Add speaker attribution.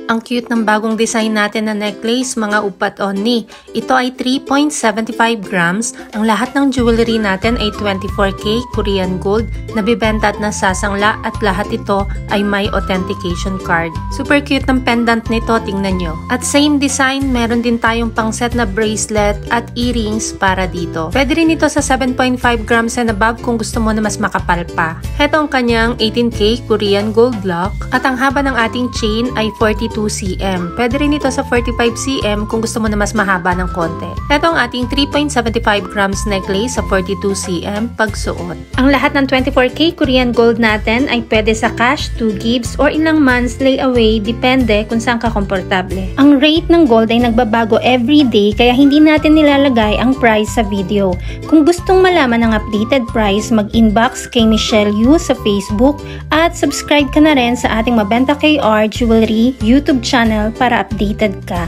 Speaker 1: Ang cute ng bagong design natin na necklace, mga upat onni. Ito ay 3.75 grams. Ang lahat ng jewelry natin ay 24K Korean gold, nabibenta at nasasangla at lahat ito ay may authentication card. Super cute ng pendant nito, tingnan nyo. At same design, meron din tayong pang set na bracelet at earrings para dito. Pwede rin ito sa 7.5 grams and above kung gusto mo na mas makapal pa. Heto ang kanyang 18K Korean gold lock at ang haba ng ating chain ay 42 cm. Pwede rin ito sa 45 cm kung gusto mo na mas mahaba ng konti. Ito ang ating 3.75 grams necklace sa 42 cm pagsuot. Ang lahat ng 24K Korean gold natin ay pwede sa cash, 2 gifts, or ilang months layaway, depende kung saan ka komportable. Ang rate ng gold ay nagbabago every day kaya hindi natin nilalagay ang price sa video. Kung gustong malaman ang updated price, mag-inbox kay Michelle Yu sa Facebook at subscribe ka na rin sa ating Mabenta KR Jewelry YouTube channel para updated ka.